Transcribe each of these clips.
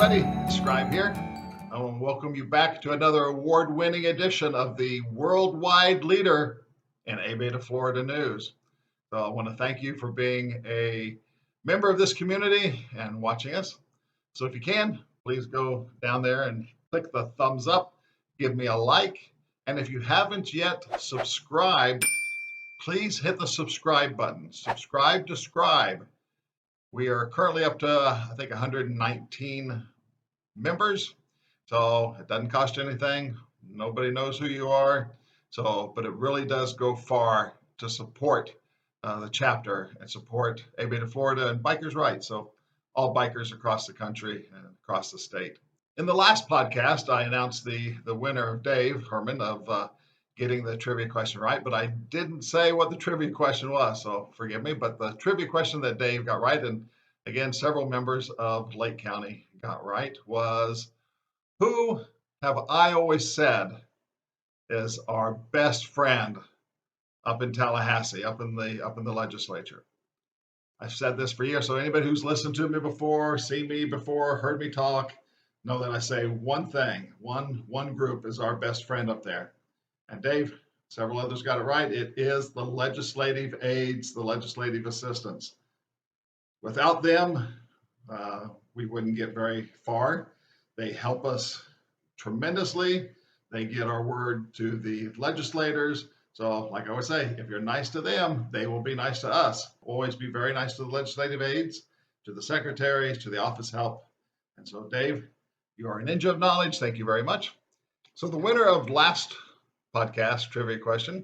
everybody. Scribe here. I want to welcome you back to another award-winning edition of the worldwide leader in ABATE of Florida news. So I want to thank you for being a member of this community and watching us. So if you can, please go down there and click the thumbs up, give me a like, and if you haven't yet subscribed, please hit the subscribe button. Subscribe to Scribe. We are currently up to, I think, 119 members. So it doesn't cost you anything. Nobody knows who you are. But it really does go far to support the chapter and support ABATE of Florida and bikers' rights. So all bikers across the country and across the state. In the last podcast, I announced the winner, Dave Herman, of getting the trivia question right, but I didn't say what the trivia question was, so forgive me. But the trivia question that Dave got right, and again, several members of Lake County got right, was who have I always said is our best friend up in Tallahassee, up in the legislature? I've said this for years, so anybody who's listened to me before, seen me before, heard me talk, know that I say one thing, one group is our best friend up there. And Dave, several others got it right. It is the legislative aides, the legislative assistants. Without them, we wouldn't get very far. They help us tremendously. They get our word to the legislators. So like I always say, if you're nice to them, they will be nice to us. Always be very nice to the legislative aides, to the secretaries, to the office help. And so Dave, you are a ninja of knowledge. Thank you very much. So the winner of last podcast trivia question,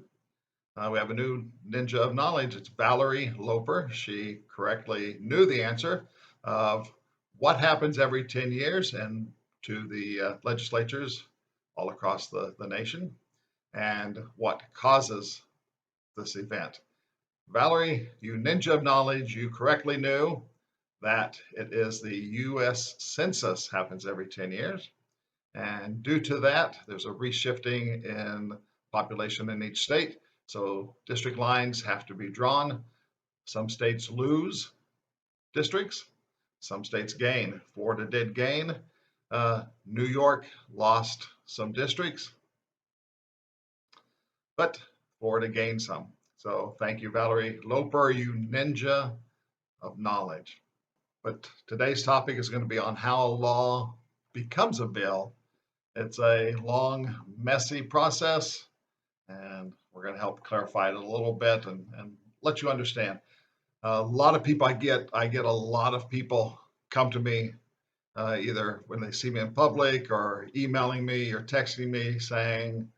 we have a new ninja of knowledge. It's Valerie Loper. She correctly knew the answer of what happens every 10 years and to the legislatures all across the nation and what causes this event. Valerie, you ninja of knowledge, you correctly knew that it is the U.S. Census happens every 10 years. And due to that, there's a reshifting in population in each state. So district lines have to be drawn. Some states lose districts, some states gain. Florida did gain. New York lost some districts, but Florida gained some. So thank you, Valerie Loper, you ninja of knowledge. But today's topic is going to be on how a law becomes a bill. It's a long, messy process, and we're going to help clarify it a little bit and let you understand. A lot of people I get a lot of people come to me either when they see me in public or emailing me or texting me saying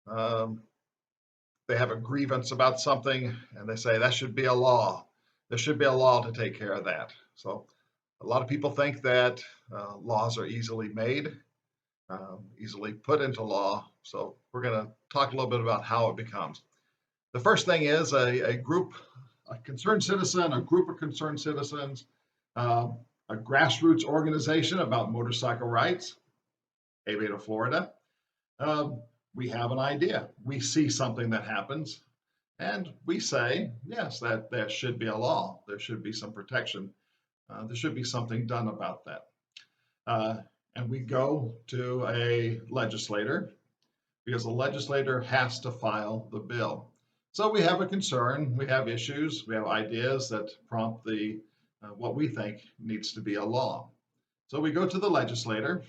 they have a grievance about something and they say that should be a law. There should be a law to take care of that. So a lot of people think that laws are easily made, easily put into law. So we're going to talk a little bit about how it becomes. The first thing is a group, a concerned citizen, a group of concerned citizens, a grassroots organization about motorcycle rights, ABATE of Florida. We have an idea. We see something that happens, and we say, yes, that there should be a law. There should be some protection. There should be something done about that. And we go to a legislator because the legislator has to file the bill. So we have a concern, we have issues, we have ideas that prompt the what we think needs to be a law. So we go to the legislator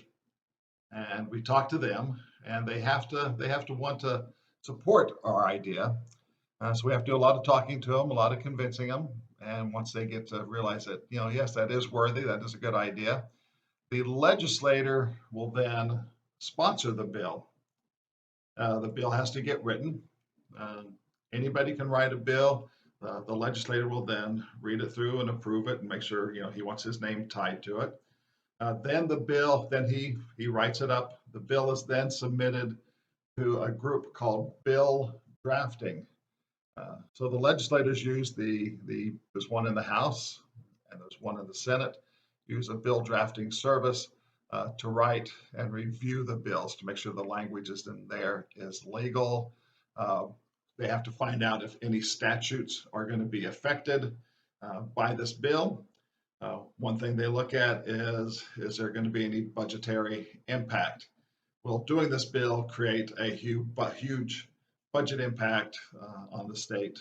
and we talk to them, and they have to want to support our idea. So we have to do a lot of talking to them, a lot of convincing them. And once they get to realize that, yes, that is worthy, that is a good idea, the legislator will then sponsor the bill. The bill has to get written. Anybody can write a bill. The legislator will then read it through and approve it and make sure he wants his name tied to it. Then the bill, then he writes it up. The bill is then submitted to a group called bill drafting. So the legislators use there's one in the House and there's one in the Senate, use a bill drafting service to write and review the bills to make sure the language is in there is legal. They have to find out if any statutes are going to be affected by this bill. One thing they look at is there going to be any budgetary impact? Will doing this bill create a huge budget impact on the state?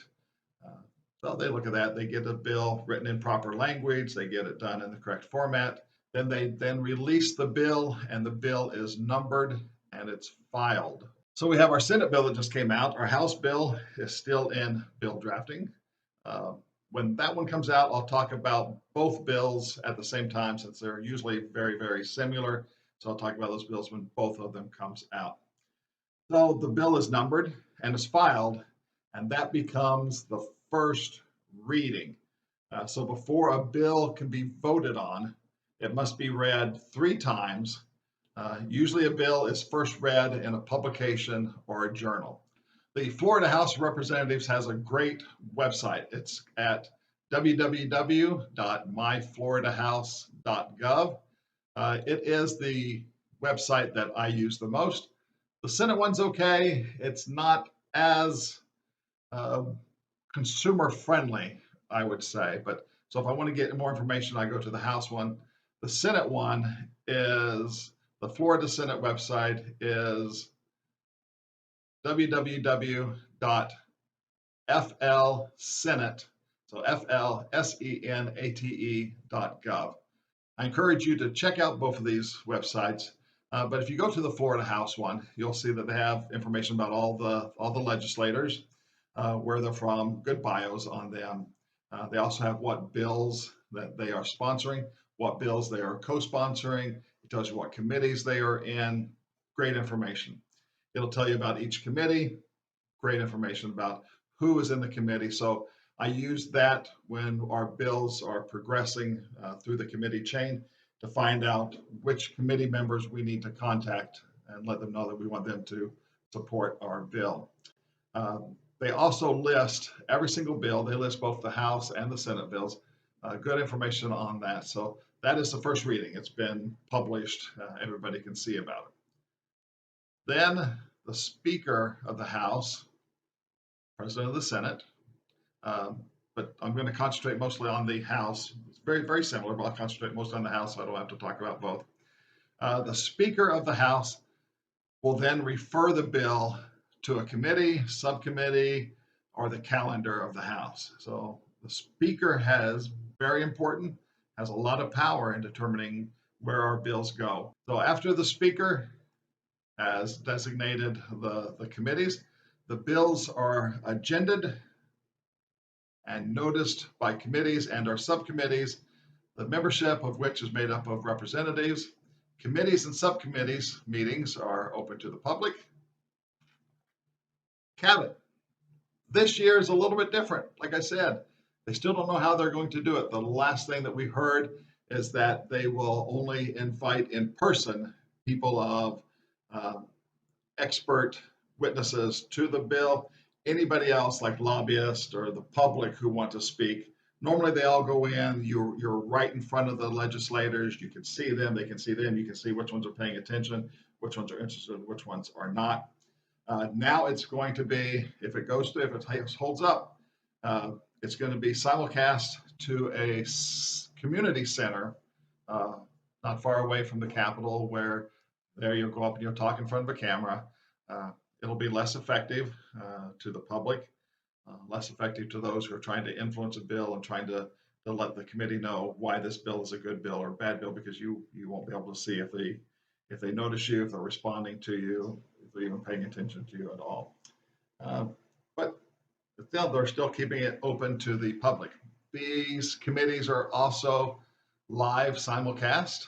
Uh, so they look at that. They get a bill written in proper language. They get it done in the correct format. Then they release the bill, and the bill is numbered and it's filed. So we have our Senate bill that just came out. Our House bill is still in bill drafting. Uh, when that one comes out, I'll talk about both bills at the same time since they're usually very, very similar. So I'll talk about those bills when both of them comes out. So the bill is numbered and is filed, and that becomes the first reading. So before a bill can be voted on, it must be read 3 times. Usually a bill is first read in a publication or a journal. The Florida House of Representatives has a great website. It's at www.myfloridahouse.gov. It is the website that I use the most. The Senate one's okay. It's not as consumer friendly, I would say. But so if I want to get more information, I go to the House one. The Senate one is the Florida Senate website is www.flsenate, so FLSENATE.gov. I encourage you to check out both of these websites. But if you go to the Florida House one, you'll see that they have information about all the legislators, where they're from, good bios on them. They also have what bills that they are sponsoring, what bills they are co-sponsoring. It tells you what committees they are in. Great information. It'll tell you about each committee. Great information about who is in the committee. So I use that when our bills are progressing through the committee chain to find out which committee members we need to contact and let them know that we want them to support our bill. They also list every single bill. They list both the House and the Senate bills. Good information on that. So that is the first reading. It's been published. Everybody can see about it. Then the Speaker of the House, President of the Senate, but I'm going to concentrate mostly on the House. It's very, very similar, but I'll concentrate mostly on the House so I don't have to talk about both. The Speaker of the House will then refer the bill to a committee, subcommittee, or the calendar of the House. So the Speaker has very important, has a lot of power in determining where our bills go. So after the Speaker has designated the committees, the bills are agended and noticed by committees and or subcommittees, the membership of which is made up of representatives. Committees and subcommittees meetings are open to the public. Cabinet. This year is a little bit different. Like I said, they still don't know how they're going to do it. The last thing that we heard is that they will only invite in person people of expert witnesses to the bill. Anybody else like lobbyists or the public who want to speak, normally they all go in, you're right in front of the legislators, you can see them, they can see them, you can see which ones are paying attention, which ones are interested, which ones are not. Now it's going to be, if it holds up, it's going to be simulcast to a community center, not far away from the Capitol, where there you'll go up and you'll talk in front of a camera. It'll be less effective to the public, less effective to those who are trying to influence a bill and trying to let the committee know why this bill is a good bill or a bad bill, because you won't be able to see if they notice you, if they're responding to you, if they're even paying attention to you at all. But still, they're still keeping it open to the public. These committees are also live simulcast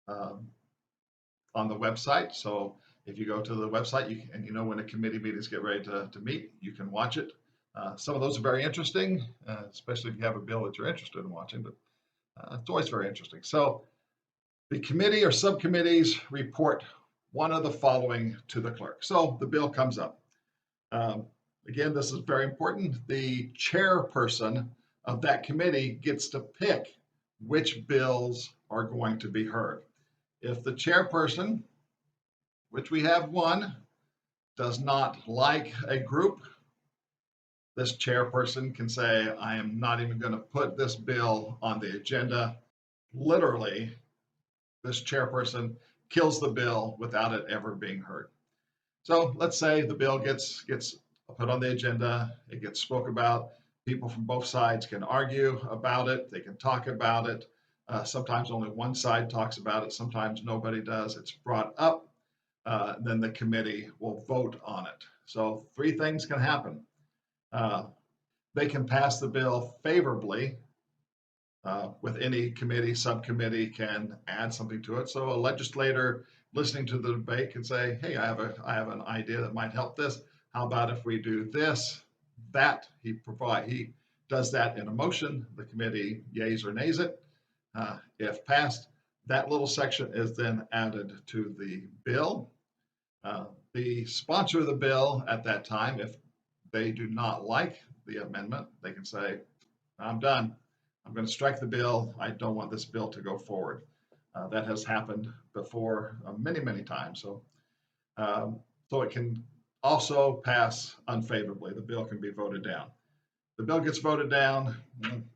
on the website. So if you go to the website and you know when a committee meetings get ready to meet, you can watch it. Some of those are very interesting, especially if you have a bill that you're interested in watching, but it's always very interesting. So the committee or subcommittees report one of the following to the clerk. So the bill comes up. Again, this is very important. The chairperson of that committee gets to pick which bills are going to be heard. If the chairperson, which we have one, does not like a group, This chairperson can say, I am not even going to put this bill on the agenda. Literally, this chairperson kills the bill without it ever being heard. So let's say the bill gets put on the agenda, it gets spoke about. People from both sides can argue about it, they can talk about it. Sometimes only one side talks about it, sometimes nobody does. It's brought up, then the committee will vote on it. So three things can happen. They can pass the bill favorably, with any committee, subcommittee can add something to it. So a legislator listening to the debate can say, hey, I have an idea that might help this. How about if we do this, that? He does that in a motion. The committee yays or nays it. If passed, that little section is then added to the bill. The sponsor of the bill at that time, if they do not like the amendment, they can say, I'm done. I'm going to strike the bill. I don't want this bill to go forward. That has happened before many, many times. So it can also pass unfavorably. The bill can be voted down. The bill gets voted down,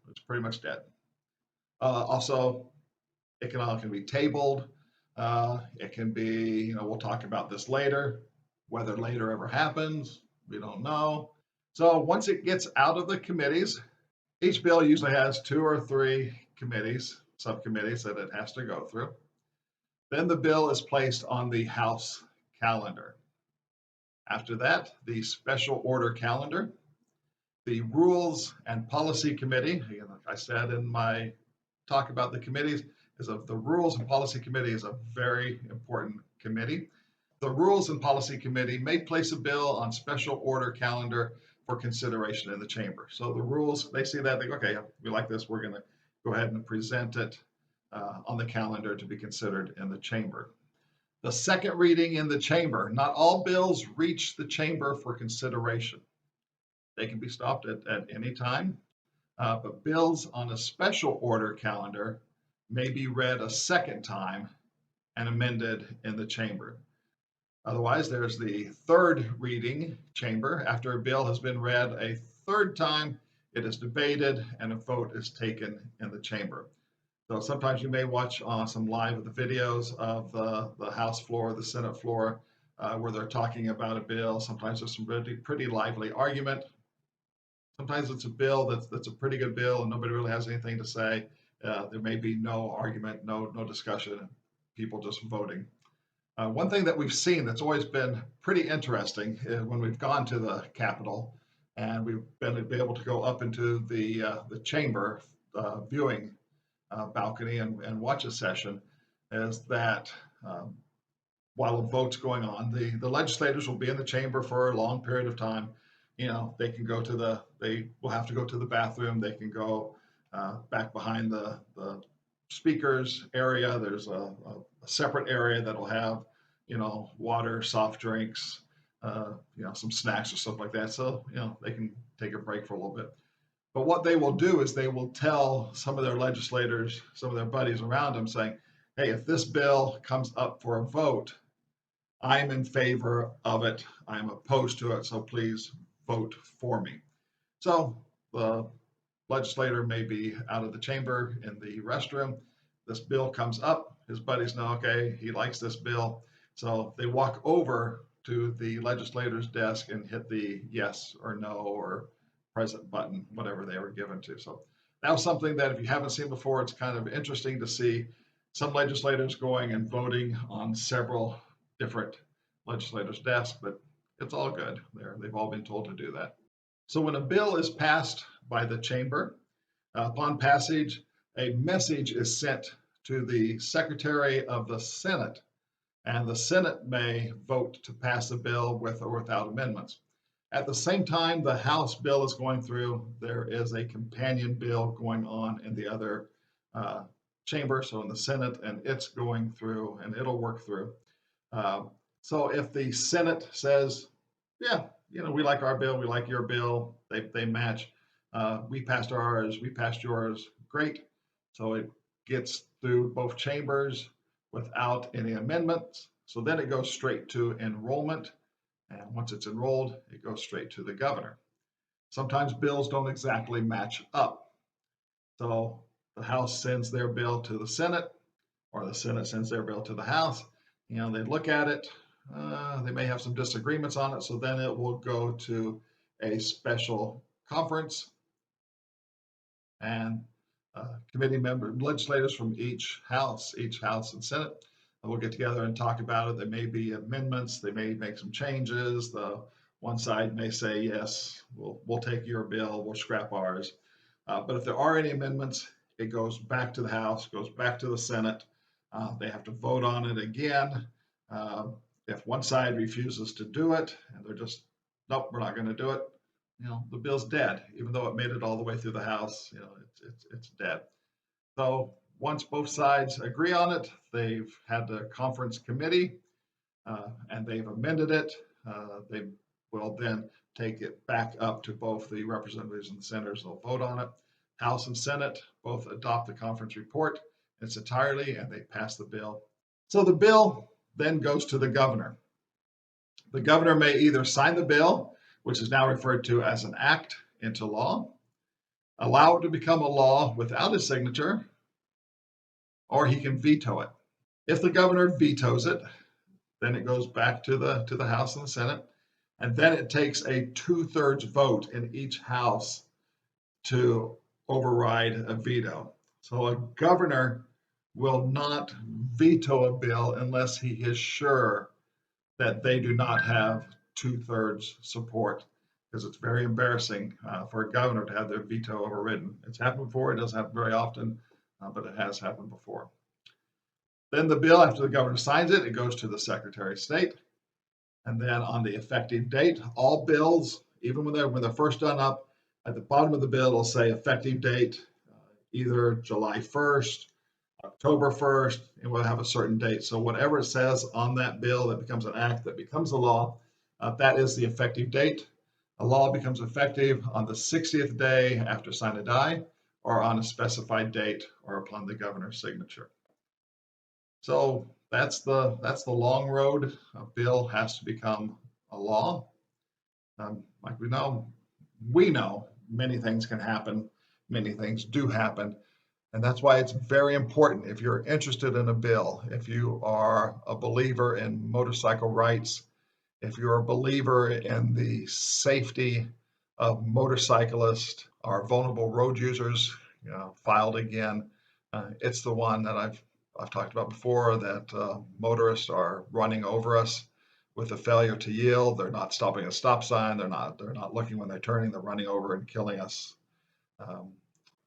it's pretty much dead. Also, it can be tabled. It can be, we'll talk about this later. Whether later ever happens, we don't know. So once it gets out of the committees, each bill usually has 2 or 3 committees, subcommittees that it has to go through. Then the bill is placed on the House calendar. After that, the special order calendar, the Rules and Policy Committee, again, like I said in my talk about the committees, the Rules and Policy Committee is a very important committee. The Rules and Policy Committee may place a bill on special order calendar for consideration in the chamber. So the rules, they see that, they go, okay, we like this, we're going to go ahead and present it on the calendar to be considered in the chamber. The second reading in the chamber, not all bills reach the chamber for consideration. They can be stopped at any time, but bills on a special order calendar may be read a second time and amended in the chamber. Otherwise, there's the third reading chamber. After a bill has been read a third time, it is debated and a vote is taken in the chamber. So sometimes you may watch some live of the videos of the House floor, the Senate floor, where they're talking about a bill. Sometimes there's some pretty lively argument. Sometimes it's a bill that's a pretty good bill and nobody really has anything to say. There may be no argument, no discussion, people just voting. One thing that we've seen that's always been pretty interesting is when we've gone to the Capitol and we've been able to go up into the chamber viewing balcony and watch a session, is that while a vote's going on, the legislators will be in the chamber for a long period of time. They can go they will have to go to the bathroom. They can go back behind the speakers area. There's a separate area that'll have, water, soft drinks, some snacks or stuff like that. So, they can take a break for a little bit. But what they will do is they will tell some of their legislators, some of their buddies around them saying, hey, if this bill comes up for a vote, I'm in favor of it. I'm opposed to it. So please vote for me. So the legislator may be out of the chamber in the restroom. This bill comes up. His buddies know, okay, he likes this bill. So they walk over to the legislator's desk and hit the yes or no or present button, whatever they were given to. So that was something that if you haven't seen before, it's kind of interesting to see some legislators going and voting on several different legislators' desks, but it's all good. They've all been told to do that. So when a bill is passed by the chamber, upon passage, a message is sent to the Secretary of the Senate, and the Senate may vote to pass a bill with or without amendments. At the same time the House bill is going through, there is a companion bill going on in the other chamber, so in the Senate, and it's going through and it'll work through. So if the Senate says, yeah, we like our bill, we like your bill, they match, we passed ours, we passed yours, great. So it gets through both chambers without any amendments. So then it goes straight to enrollment. And once it's enrolled, it goes straight to the governor. sometimes bills don't exactly match up. So the House sends their bill to the Senate, or the Senate sends their bill to the House. They look at it. They may have some disagreements on it, so then it will go to a special conference, and committee legislators from each House and Senate will get together and talk about it. There may be amendments. They may make some changes. The one side may say, yes, we'll take your bill, we'll scrap ours. But if there are any amendments, it goes back to the House, goes back to the Senate. They have to vote on it again. If one side refuses to do it, and they're just, nope, we're not going to do it, the bill's dead. Even though it made it all the way through the House, it's dead. So once both sides agree on it, they've had the conference committee, and they've amended it. They will then take it back up to both the representatives and the senators. They'll vote on it. House and Senate both adopt the conference report in its entirety, and they pass the bill. So the bill then goes to the governor. The governor may either sign the bill, which is now referred to as an act, into law, allow it to become a law without his signature, or he can veto it. If the governor vetoes it, then it goes back to the House and the Senate, and then it takes a 2/3 vote in each house to override a veto. So a governor will not veto a bill unless he is sure that they do not have 2/3 support, because it's very embarrassing for a governor to have their veto overridden. It's happened before. It doesn't happen very often, but it has happened before. Then the bill, after the governor signs it, it goes to the Secretary of State. And then on the effective date, all bills, even when they're first done up, at the bottom of the bill, it'll say effective date, either July 1st, October 1st, and we'll have a certain date. So whatever it says on that bill that becomes an act, that becomes a law, that is the effective date. A law becomes effective on the 60th day after sine die, or on a specified date, or upon the governor's signature. So that's the long road. A bill has to become a law. Like we know many things can happen. Many things do happen. And that's why it's very important, if you're interested in a bill, if you are a believer in motorcycle rights, if you're a believer in the safety of motorcyclists or vulnerable road users, filed again, it's the one that I've talked about before, that motorists are running over us with a failure to yield. They're not stopping at a stop sign. They're not looking when they're turning. They're running over and killing us.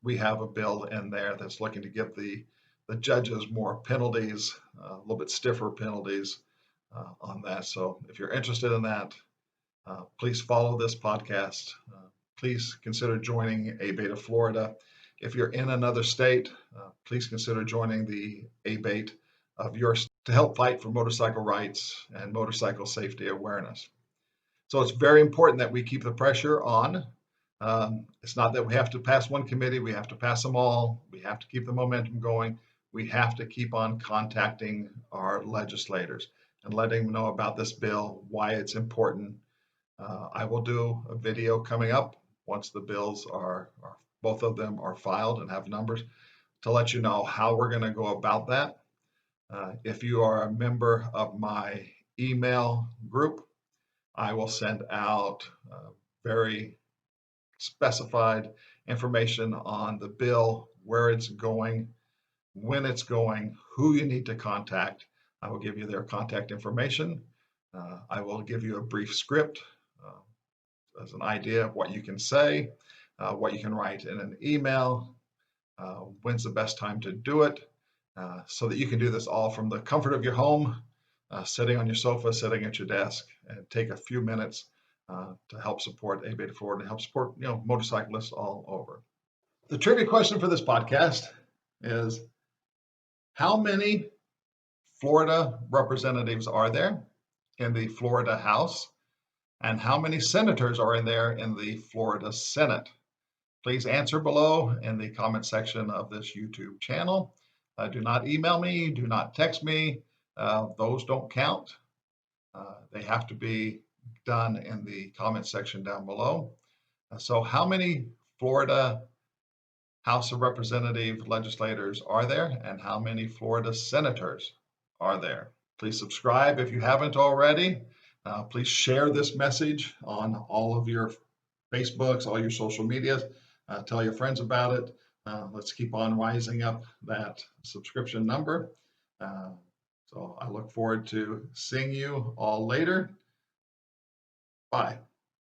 We have a bill in there that's looking to give the judges more penalties, a little bit stiffer penalties on that. So if you're interested in that, please follow this podcast. Please consider joining ABATE of Florida. If you're in another state, please consider joining the ABATE of your state to help fight for motorcycle rights and motorcycle safety awareness. So it's very important that we keep the pressure on. It's not that we have to pass one committee, we have to pass them all. We have to keep the momentum going. We have to keep on contacting our legislators and letting them know about this bill, why it's important. I will do a video coming up once the bills are both of them are filed and have numbers, to let you know how we're going to go about that. If you are a member of my email group, I will send out very specified information on the bill, where it's going, when it's going, who you need to contact. I will give you their contact information. I will give you a brief script as an idea of what you can say, what you can write in an email, when's the best time to do it, so that you can do this all from the comfort of your home, sitting on your sofa, sitting at your desk, and take a few minutes to help support ABATE of Florida, and help support motorcyclists all over. The trivia question for this podcast is, how many Florida representatives are there in the Florida House, and how many senators are in there in the Florida Senate? Please answer below in the comment section of this YouTube channel. Do not email me, do not text me. Those don't count. They have to be done in the comment section down below. So how many Florida House of Representative legislators are there, and how many Florida senators are there? Please subscribe if you haven't already. Please share this message on all of your Facebooks, all your social medias. Tell your friends about it. Let's keep on rising up that subscription number. So I look forward to seeing you all later. Bye.